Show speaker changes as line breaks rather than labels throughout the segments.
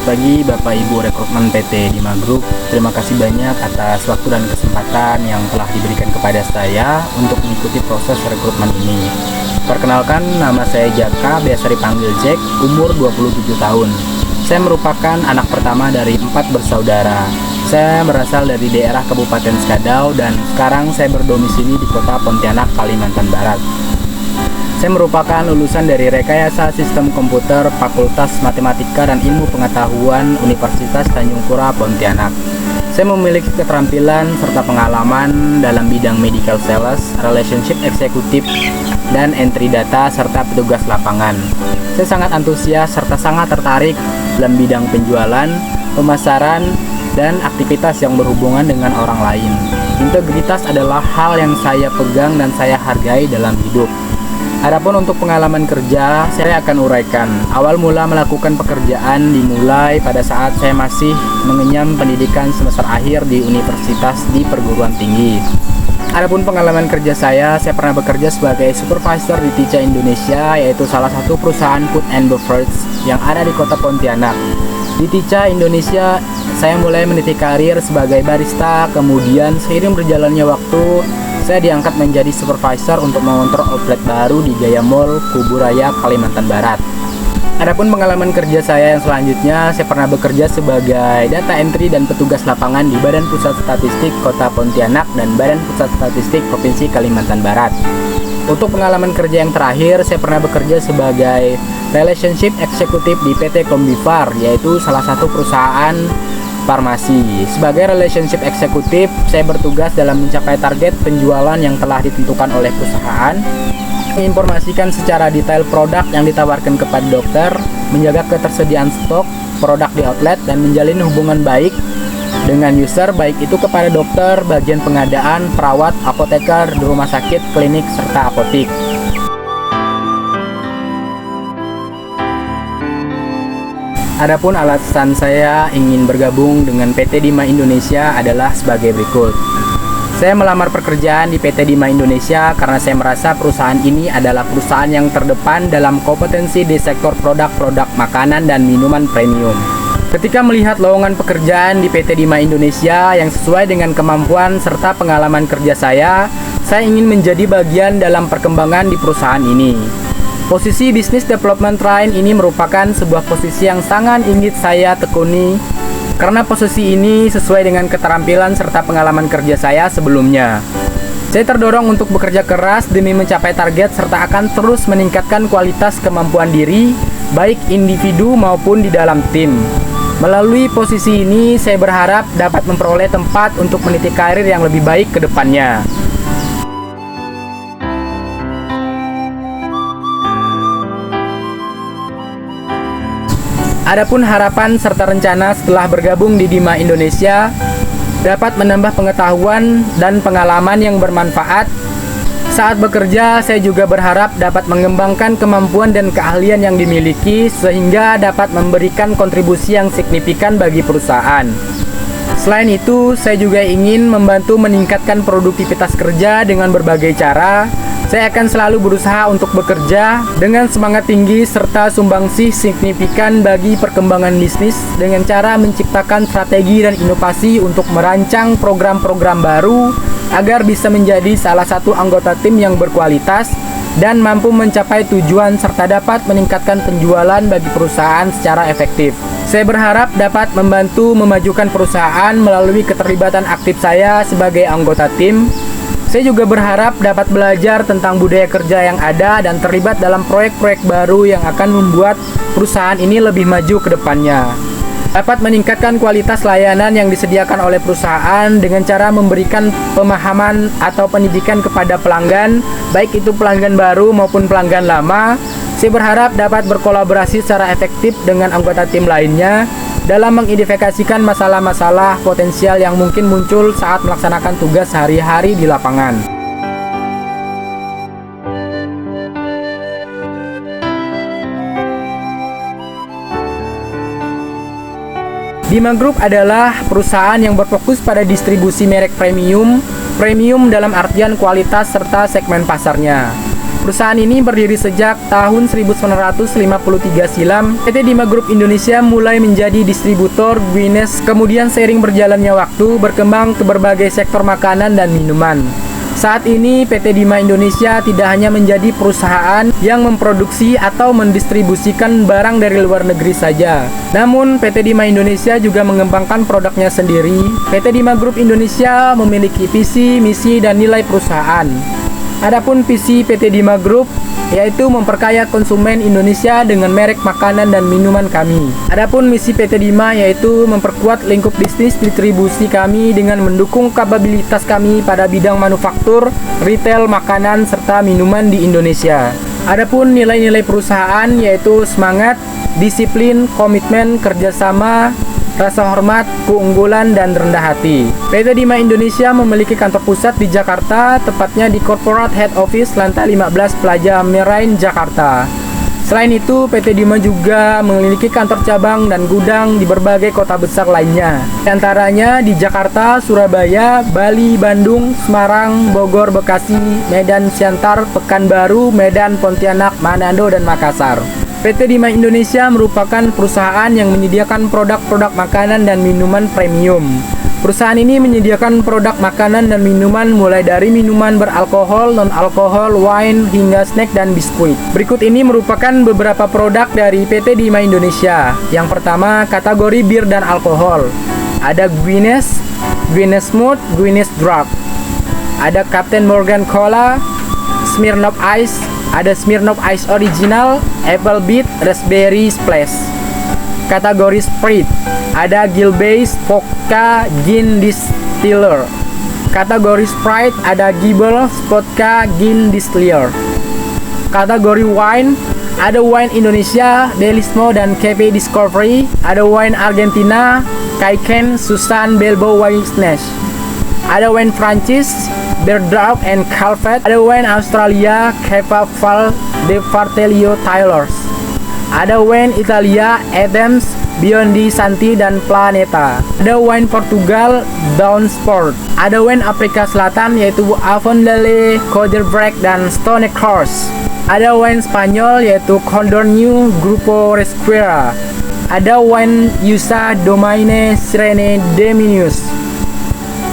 pagi Bapak Ibu rekrutmen PT Dima Group. Terima kasih banyak atas waktu dan kesempatan yang telah diberikan kepada saya untuk mengikuti proses rekrutmen ini. Perkenalkan, nama saya Jaka, biasa dipanggil Jack, umur 27 tahun. Saya merupakan anak pertama dari 4 bersaudara. Saya berasal dari daerah Kabupaten Skadau dan sekarang saya berdomisili di kota Pontianak, Kalimantan Barat. Saya merupakan lulusan dari Rekayasa Sistem Komputer Fakultas Matematika dan Ilmu Pengetahuan Universitas Tanjung Pura, Pontianak. Saya memiliki keterampilan serta pengalaman dalam bidang medical sales, relationship eksekutif, dan entry data serta petugas lapangan. Saya sangat antusias serta sangat tertarik dalam bidang penjualan, pemasaran, dan aktivitas yang berhubungan dengan orang lain. Integritas adalah hal yang saya pegang dan saya hargai dalam hidup. Adapun untuk pengalaman kerja, saya akan uraikan. Awal mula melakukan pekerjaan dimulai pada saat saya masih mengenyam pendidikan semester akhir di universitas di perguruan tinggi. Adapun pengalaman kerja saya pernah bekerja sebagai supervisor di TICA Indonesia, yaitu salah satu perusahaan food and beverage yang ada di kota Pontianak. Di TICA Indonesia, saya mulai meniti karir sebagai barista, kemudian seiring berjalannya waktu, saya diangkat menjadi supervisor untuk mengontrol outlet baru di Jaya Mall, Kuburaya, Kalimantan Barat. Adapun pengalaman kerja saya yang selanjutnya, saya pernah bekerja sebagai data entry dan petugas lapangan di Badan Pusat Statistik Kota Pontianak dan Badan Pusat Statistik Provinsi Kalimantan Barat. Untuk pengalaman kerja yang terakhir, saya pernah bekerja sebagai relationship eksekutif di PT Kombivar, yaitu salah satu perusahaan farmasi. Sebagai relationship eksekutif, saya bertugas dalam mencapai target penjualan yang telah ditentukan oleh perusahaan, menginformasikan secara detail produk yang ditawarkan kepada dokter, menjaga ketersediaan stok produk di outlet, dan menjalin hubungan baik dengan user, baik itu kepada dokter, bagian pengadaan, perawat, apoteker, di rumah sakit, klinik, serta apotik. Adapun alasan saya ingin bergabung dengan PT Dima Indonesia adalah sebagai berikut. Saya melamar pekerjaan di PT Dima Indonesia karena saya merasa perusahaan ini adalah perusahaan yang terdepan dalam kompetensi di sektor produk-produk makanan dan minuman premium. Ketika melihat lowongan pekerjaan di PT Dima Indonesia yang sesuai dengan kemampuan serta pengalaman kerja saya ingin menjadi bagian dalam perkembangan di perusahaan ini. Posisi Business Development Train ini merupakan sebuah posisi yang sangat ingin saya tekuni karena posisi ini sesuai dengan keterampilan serta pengalaman kerja saya sebelumnya. Saya terdorong untuk bekerja keras demi mencapai target serta akan terus meningkatkan kualitas kemampuan diri, baik individu maupun di dalam tim. Melalui posisi ini, saya berharap dapat memperoleh tempat untuk meniti karir yang lebih baik ke depannya. Adapun harapan serta rencana setelah bergabung di Dima Indonesia dapat menambah pengetahuan dan pengalaman yang bermanfaat. Saat bekerja, saya juga berharap dapat mengembangkan kemampuan dan keahlian yang dimiliki sehingga dapat memberikan kontribusi yang signifikan bagi perusahaan. Selain itu, saya juga ingin membantu meningkatkan produktivitas kerja dengan berbagai cara. Saya akan selalu berusaha untuk bekerja dengan semangat tinggi serta sumbangsih signifikan bagi perkembangan bisnis dengan cara menciptakan strategi dan inovasi untuk merancang program-program baru agar bisa menjadi salah satu anggota tim yang berkualitas dan mampu mencapai tujuan serta dapat meningkatkan penjualan bagi perusahaan secara efektif. Saya berharap dapat membantu memajukan perusahaan melalui keterlibatan aktif saya sebagai anggota tim. Saya juga berharap dapat belajar tentang budaya kerja yang ada dan terlibat dalam proyek-proyek baru yang akan membuat perusahaan ini lebih maju ke depannya. Dapat meningkatkan kualitas layanan yang disediakan oleh perusahaan dengan cara memberikan pemahaman atau pendidikan kepada pelanggan, baik itu pelanggan baru maupun pelanggan lama. Saya berharap dapat berkolaborasi secara efektif dengan anggota tim lainnya dalam mengidentifikasikan masalah-masalah potensial yang mungkin muncul saat melaksanakan tugas sehari-hari di lapangan. Dima Group adalah perusahaan yang berfokus pada distribusi merek premium dalam artian kualitas serta segmen pasarnya. Perusahaan ini berdiri sejak tahun 1953 silam. PT Dima Group Indonesia mulai menjadi distributor Guinness, kemudian seiring berjalannya waktu berkembang ke berbagai sektor makanan dan minuman. Saat ini PT Dima Indonesia tidak hanya menjadi perusahaan yang memproduksi atau mendistribusikan barang dari luar negeri saja. Namun PT Dima Indonesia juga mengembangkan produknya sendiri. PT Dima Group Indonesia memiliki visi, misi, dan nilai perusahaan. Adapun visi PT Dima Group yaitu memperkaya konsumen Indonesia dengan merek makanan dan minuman kami. Adapun misi PT Dima yaitu memperkuat lingkup bisnis distribusi kami dengan mendukung kapabilitas kami pada bidang manufaktur, retail, makanan, serta minuman di Indonesia. Adapun nilai-nilai perusahaan yaitu semangat, disiplin, komitmen, kerjasama, rasa hormat, keunggulan, dan rendah hati. PT Dima Indonesia memiliki kantor pusat di Jakarta, tepatnya di Corporate Head Office lantai 15 Plaza Merain, Jakarta. Selain itu, PT Dima juga memiliki kantor cabang dan gudang di berbagai kota besar lainnya. Di antaranya di Jakarta, Surabaya, Bali, Bandung, Semarang, Bogor, Bekasi, Medan, Siantar, Pekanbaru, Medan, Pontianak, Manado, dan Makassar. PT Dima Indonesia merupakan perusahaan yang menyediakan produk-produk makanan dan minuman premium. Perusahaan ini menyediakan produk makanan dan minuman mulai dari minuman beralkohol, non-alkohol, wine, hingga snack dan biskuit. Berikut ini merupakan beberapa produk dari PT Dima Indonesia. Yang pertama, kategori bir dan alkohol. Ada Guinness, Guinness Smooth, Guinness Draught. Ada Captain Morgan Cola, Smirnoff Ice, ada Smirnoff Ice Original, Apple Beat, Raspberry Splash. Kategori Sprite, ada Gilbey's Vodka Gin Distiller. Kategori Sprite, ada Gibbels Vodka Gin Distiller. Kategori Wine, ada Wine Indonesia, Delismo, dan Cafe Discovery. Ada Wine Argentina, Kaiken, Susan, Belbo, Wine Snash. Ada Wine Prancis, Berdorf and Calvet. Ada wine Australia, Cava Val de Fartelio Taylors. Ada wine Italia, Adams, Biondi, Santi, dan Planeta. Ada wine Portugal, Down Sport. Ada wine Afrika Selatan yaitu Avondale, Coderbrek, dan Stone Cross. Ada wine Spanyol yaitu Condorneu, Grupo Resquera. Ada wine USA, Domaine, Sirene, Deminius.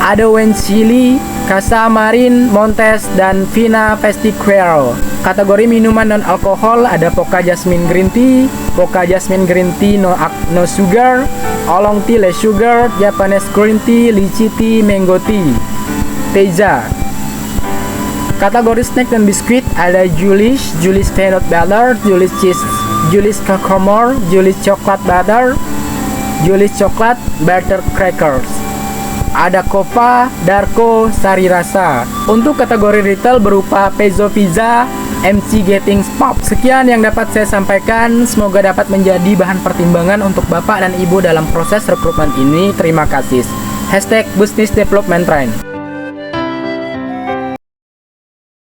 Ada wine Chili, Casa Marin, Montes, dan Vina Festiquero. Kategori minuman non-alkohol ada Pocca Jasmine Green Tea, Pocca Jasmine Green Tea no sugar, Oolong Tea less sugar, Japanese Green Tea, Lychee Tea, Mango Tea. Teza. Kategori snack dan biskuit ada Julius, Julius Peanut Butter, Julius Cheese, Julius Cacomore, Julius Chocolate Butter, Julius Chocolate Butter Crackers. Ada Kova, Darko, Sari Rasa. Untuk kategori retail berupa Pezzo Pizza, MC Getting Pop. Sekian yang dapat saya sampaikan, semoga dapat menjadi bahan pertimbangan untuk Bapak dan Ibu dalam proses rekrutmen ini. Terima kasih. #Business Development Train.